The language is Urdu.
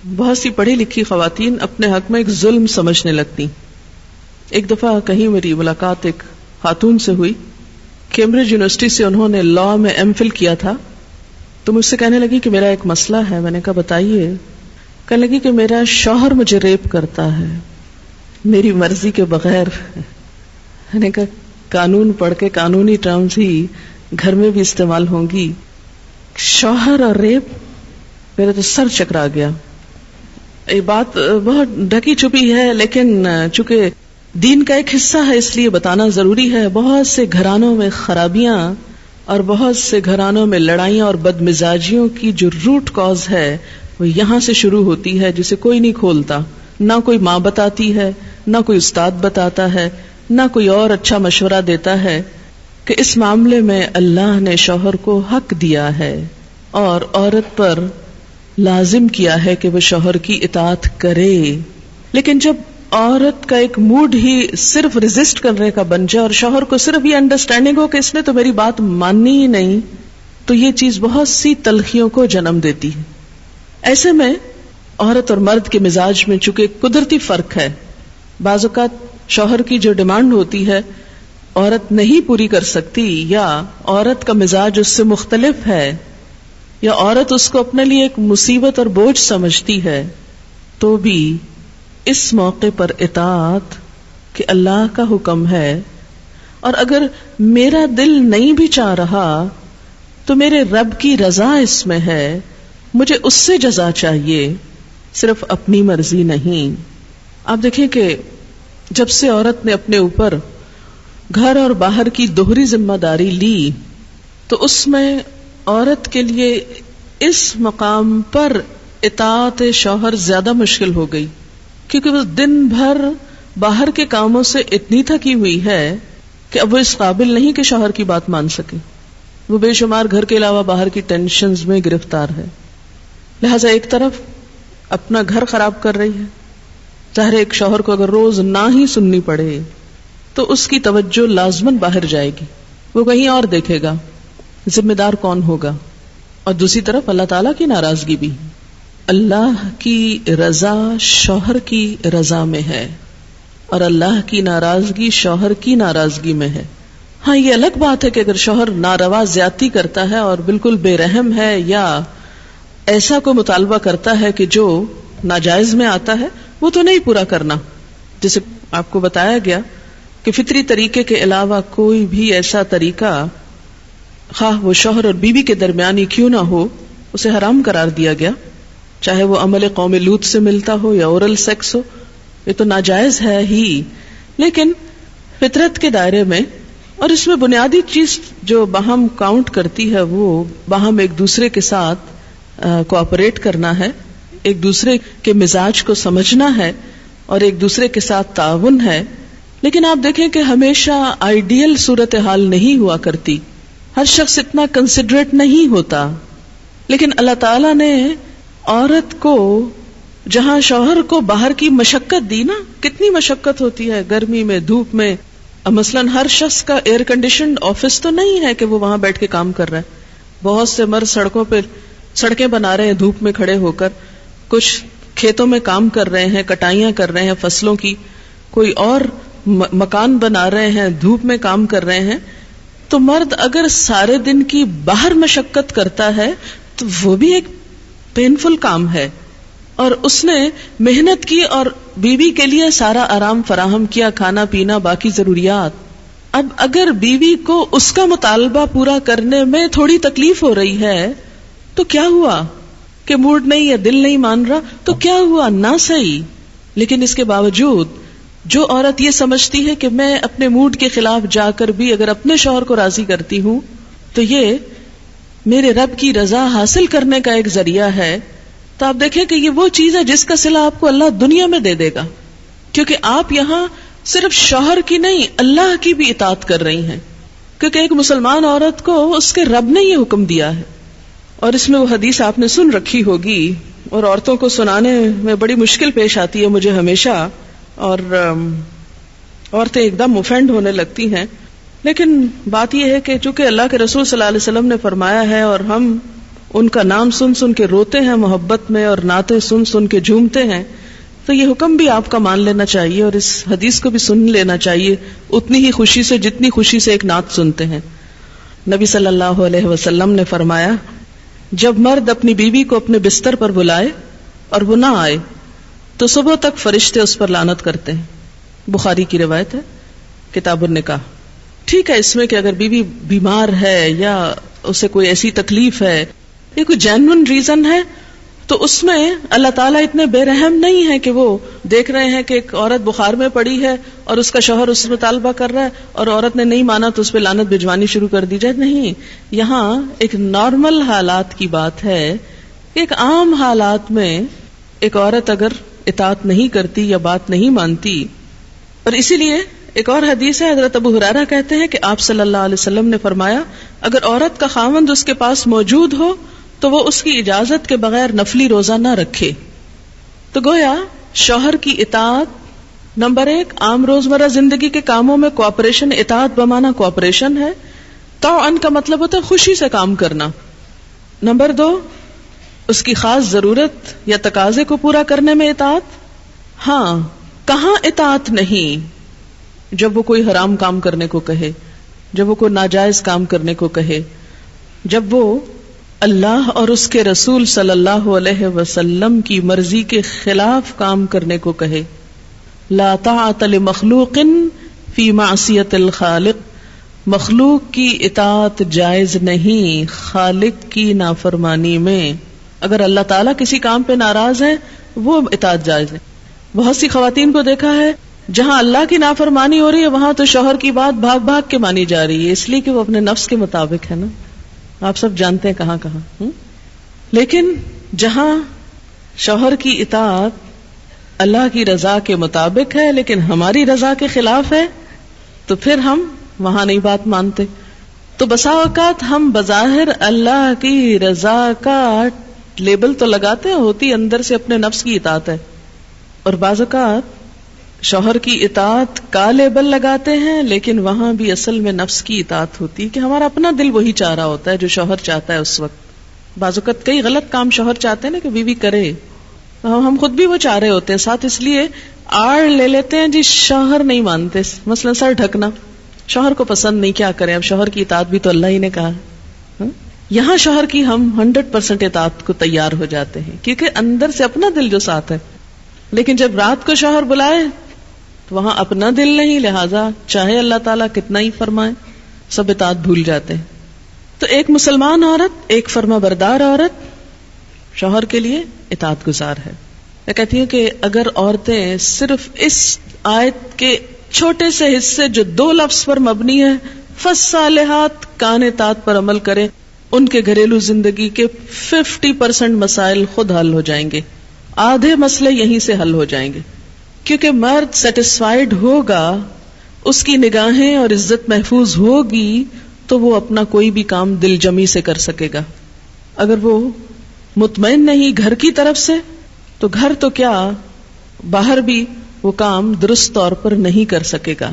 بہت سی پڑھی لکھی خواتین اپنے حق میں ایک ظلم سمجھنے لگتی. ایک دفعہ کہیں میری ملاقات ایک خاتون سے ہوئی. کیمبرج یونیورسٹی سے انہوں نے لاء میں ایم فل کیا تھا. تو مجھ سے کہنے لگی کہ میرا ایک مسئلہ ہے. میں نے کہا بتائیے. کہنے لگی کہ میرا شوہر مجھے ریپ کرتا ہے میری مرضی کے بغیر. میں نے کہا قانون پڑھ کے قانونی ٹرمز ہی گھر میں بھی استعمال ہوں گی. شوہر اور ریپ، میرا تو سر چکرا گیا. یہ بات بہت ڈھکی چھپی ہے لیکن چونکہ دین کا ایک حصہ ہے اس لیے بتانا ضروری ہے. بہت سے گھرانوں میں خرابیاں اور بہت سے گھرانوں میں لڑائیاں اور بدمزاجیوں کی جو روٹ کاز ہے وہ یہاں سے شروع ہوتی ہے جسے کوئی نہیں کھولتا. نہ کوئی ماں بتاتی ہے، نہ کوئی استاد بتاتا ہے، نہ کوئی اور اچھا مشورہ دیتا ہے کہ اس معاملے میں اللہ نے شوہر کو حق دیا ہے اور عورت پر لازم کیا ہے کہ وہ شوہر کی اطاعت کرے. لیکن جب عورت کا ایک موڈ ہی صرف ریزسٹ کرنے کا بن جائے اور شوہر کو صرف یہ انڈرسٹینڈنگ ہو کہ اس نے تو میری بات ماننی ہی نہیں، تو یہ چیز بہت سی تلخیوں کو جنم دیتی ہے. ایسے میں عورت اور مرد کے مزاج میں چونکہ قدرتی فرق ہے، بعض اوقات شوہر کی جو ڈیمانڈ ہوتی ہے عورت نہیں پوری کر سکتی، یا عورت کا مزاج اس سے مختلف ہے، یا عورت اس کو اپنے لیے ایک مصیبت اور بوجھ سمجھتی ہے، تو بھی اس موقع پر اطاعت کہ اللہ کا حکم ہے. اور اگر میرا دل نہیں بھی چاہ رہا تو میرے رب کی رضا اس میں ہے، مجھے اس سے جزا چاہیے، صرف اپنی مرضی نہیں. آپ دیکھیں کہ جب سے عورت نے اپنے اوپر گھر اور باہر کی دوہری ذمہ داری لی تو اس میں عورت کے لیے اس مقام پر اطاعت شوہر زیادہ مشکل ہو گئی، کیونکہ وہ دن بھر باہر کے کاموں سے اتنی تھکی ہوئی ہے کہ اب وہ اس قابل نہیں کہ شوہر کی بات مان سکے. وہ بے شمار گھر کے علاوہ باہر کی ٹینشنز میں گرفتار ہے. لہذا ایک طرف اپنا گھر خراب کر رہی ہے، ظاہر ایک شوہر کو اگر روز نہ ہی سننی پڑے تو اس کی توجہ لازماً باہر جائے گی، وہ کہیں اور دیکھے گا، ذمہ دار کون ہوگا. اور دوسری طرف اللہ تعالیٰ کی ناراضگی بھی. اللہ کی رضا شوہر کی رضا میں ہے اور اللہ کی ناراضگی شوہر کی ناراضگی میں ہے. ہاں یہ الگ بات ہے کہ اگر شوہر ناروا زیادتی کرتا ہے اور بالکل بے رحم ہے یا ایسا کوئی مطالبہ کرتا ہے کہ جو ناجائز میں آتا ہے، وہ تو نہیں پورا کرنا. جیسے آپ کو بتایا گیا کہ فطری طریقے کے علاوہ کوئی بھی ایسا طریقہ خواہ وہ شوہر اور بیوی کے درمیان ہی کیوں نہ ہو اسے حرام قرار دیا گیا، چاہے وہ عمل قوم لوط سے ملتا ہو یا اورل سیکس ہو. یہ تو ناجائز ہے ہی، لیکن فطرت کے دائرے میں. اور اس میں بنیادی چیز جو باہم کاؤنٹ کرتی ہے وہ باہم ایک دوسرے کے ساتھ کوآپریٹ کرنا ہے، ایک دوسرے کے مزاج کو سمجھنا ہے اور ایک دوسرے کے ساتھ تعاون ہے. لیکن آپ دیکھیں کہ ہمیشہ آئیڈیل صورتحال نہیں ہوا کرتی، ہر شخص اتنا کنسیڈریٹ نہیں ہوتا. لیکن اللہ تعالیٰ نے عورت کو جہاں شوہر کو باہر کی مشقت دی نا، کتنی مشقت ہوتی ہے گرمی میں، دھوپ میں. مثلاً ہر شخص کا ایئر کنڈیشنڈ آفس تو نہیں ہے کہ وہ وہاں بیٹھ کے کام کر رہا ہے. بہت سے مرد سڑکوں پہ سڑکیں بنا رہے ہیں دھوپ میں کھڑے ہو کر، کچھ کھیتوں میں کام کر رہے ہیں، کٹائیاں کر رہے ہیں فصلوں کی، کوئی اور مکان بنا رہے ہیں، دھوپ میں کام کر رہے ہیں. تو مرد اگر سارے دن کی باہر مشقت کرتا ہے تو وہ بھی ایک پینفل کام ہے، اور اس نے محنت کی اور بیوی کے لیے سارا آرام فراہم کیا، کھانا پینا باقی ضروریات. اب اگر بیوی کو اس کا مطالبہ پورا کرنے میں تھوڑی تکلیف ہو رہی ہے تو کیا ہوا کہ موڈ نہیں یا دل نہیں مان رہا تو کیا ہوا، نہ صحیح. لیکن اس کے باوجود جو عورت یہ سمجھتی ہے کہ میں اپنے موڈ کے خلاف جا کر بھی اگر اپنے شوہر کو راضی کرتی ہوں تو یہ میرے رب کی رضا حاصل کرنے کا ایک ذریعہ ہے، تو آپ دیکھیں کہ یہ وہ چیز ہے جس کا صلہ آپ کو اللہ دنیا میں دے دے گا، کیونکہ آپ یہاں صرف شوہر کی نہیں اللہ کی بھی اطاعت کر رہی ہیں. کیونکہ ایک مسلمان عورت کو اس کے رب نے یہ حکم دیا ہے. اور اس میں وہ حدیث آپ نے سن رکھی ہوگی اور عورتوں کو سنانے میں بڑی مشکل پیش آتی ہے مجھے ہمیشہ، اور عورتیں ایک دم اوفینڈ ہونے لگتی ہیں. لیکن بات یہ ہے کہ چونکہ اللہ کے رسول صلی اللہ علیہ وسلم نے فرمایا ہے اور ہم ان کا نام سن سن کے روتے ہیں محبت میں اور نعتیں سن سن کے جھومتے ہیں، تو یہ حکم بھی آپ کا مان لینا چاہیے اور اس حدیث کو بھی سن لینا چاہیے اتنی ہی خوشی سے جتنی خوشی سے ایک نعت سنتے ہیں۔ نبی صلی اللہ علیہ وسلم نے فرمایا، جب مرد اپنی بیوی کو اپنے بستر پر بلائے اور وہ نہ آئے تو صبح تک فرشتے اس پر لعنت کرتے ہیں۔ بخاری کی روایت ہے، کتاب النکاح۔ ٹھیک ہے اس میں کہ اگر بیوی بیمار ہے یا اسے کوئی ایسی تکلیف ہے یا کوئی جینون ریزن ہے تو اس میں اللہ تعالیٰ اتنے بے رحم نہیں ہے کہ وہ دیکھ رہے ہیں کہ ایک عورت بخار میں پڑی ہے اور اس کا شوہر اس سے مطالبہ کر رہا ہے اور عورت نے نہیں مانا تو اس پہ لعنت بھجوانی شروع کر دی جائے۔ نہیں، یہاں ایک نارمل حالات کی بات ہے، ایک عام حالات میں ایک عورت اگر اطاعت نہیں کرتی یا بات نہیں مانتی، اور اسی لیے ایک اور حدیث ہے، حضرت ابو ہریرہ کہتے ہیں کہ آپ صلی اللہ علیہ وسلم نے فرمایا، اگر عورت کا خاوند اس کے پاس موجود ہو تو وہ اس کی اجازت کے بغیر نفلی روزہ نہ رکھے۔ تو گویا شوہر کی اطاعت نمبر 1 عام روزمرہ زندگی کے کاموں میں کوآپریشن، اطاعت بمانا کوآپریشن ہے۔ طوعاً کا مطلب ہوتا ہے خوشی سے کام کرنا۔ نمبر 2 اس کی خاص ضرورت یا تقاضے کو پورا کرنے میں اطاعت۔ ہاں، کہاں اطاعت نہیں؟ جب وہ کوئی حرام کام کرنے کو کہے، جب وہ کوئی ناجائز کام کرنے کو کہے، جب وہ اللہ اور اس کے رسول صلی اللہ علیہ وسلم کی مرضی کے خلاف کام کرنے کو کہے۔ لا طاعت لمخلوق فی معصیت الخالق، مخلوق کی اطاعت جائز نہیں خالق کی نافرمانی میں۔ اگر اللہ تعالیٰ کسی کام پہ ناراض ہے وہ اطاعت جائز ہے۔ بہت سی خواتین کو دیکھا ہے جہاں اللہ کی نافرمانی ہو رہی ہے وہاں تو شوہر کی بات بھاگ بھاگ کے مانی جا رہی ہے، اس لیے کہ وہ اپنے نفس کے مطابق ہے نا، آپ سب جانتے ہیں کہاں کہاں۔ لیکن جہاں شوہر کی اطاعت اللہ کی رضا کے مطابق ہے لیکن ہماری رضا کے خلاف ہے تو پھر ہم وہاں نہیں بات مانتے۔ تو بسا اوقات ہم بظاہر اللہ کی رضا کا لیبل تو لگاتے ہیں، ہوتی اندر سے اپنے نفس کی اطاعت ہے، اور بعض اوقات شوہر کی اطاعت کا لیبل لگاتے ہیں لیکن وہاں بھی اصل میں نفس کی اطاعت ہوتی ہے کہ ہمارا اپنا دل وہی چاہ رہا ہوتا ہے جو شوہر چاہتا ہے اس وقت۔ بعض اوقات کئی غلط کام شوہر چاہتے ہیں نا کہ بیوی کرے، ہم خود بھی وہ چاہ رہے ہوتے ہیں، ساتھ اس لیے آڑ لے لیتے ہیں جی شوہر نہیں مانتے، مثلا سر ڈھکنا، شوہر کو پسند نہیں، کیا کریں، اب شوہر کی اطاعت بھی تو اللہ ہی نے کہا۔ یہاں شوہر کی ہم 100% اطاعت کو تیار ہو جاتے ہیں کیونکہ اندر سے اپنا دل جو ساتھ ہے، لیکن جب رات کو شوہر بلائے تو وہاں اپنا دل نہیں، لہذا چاہے اللہ تعالیٰ کتنا ہی فرمائے سب اطاعت بھول جاتے ہیں۔ تو ایک مسلمان عورت، ایک فرما بردار عورت شوہر کے لیے اطاعت گزار ہے۔ میں کہتی ہوں کہ اگر عورتیں صرف اس آیت کے چھوٹے سے حصے جو 2 لفظ پر مبنی ہے فالصالحات کان اطاعت پر عمل کریں، ان کے گھریلو زندگی کے 50% مسائل خود حل ہو جائیں گے، آدھے مسئلے یہیں سے حل ہو جائیں گے، کیونکہ مرد سیٹسفائیڈ ہوگا، اس کی نگاہیں اور عزت محفوظ ہوگی تو وہ اپنا کوئی بھی کام دل جمی سے کر سکے گا۔ اگر وہ مطمئن نہیں گھر کی طرف سے تو گھر تو کیا باہر بھی وہ کام درست طور پر نہیں کر سکے گا۔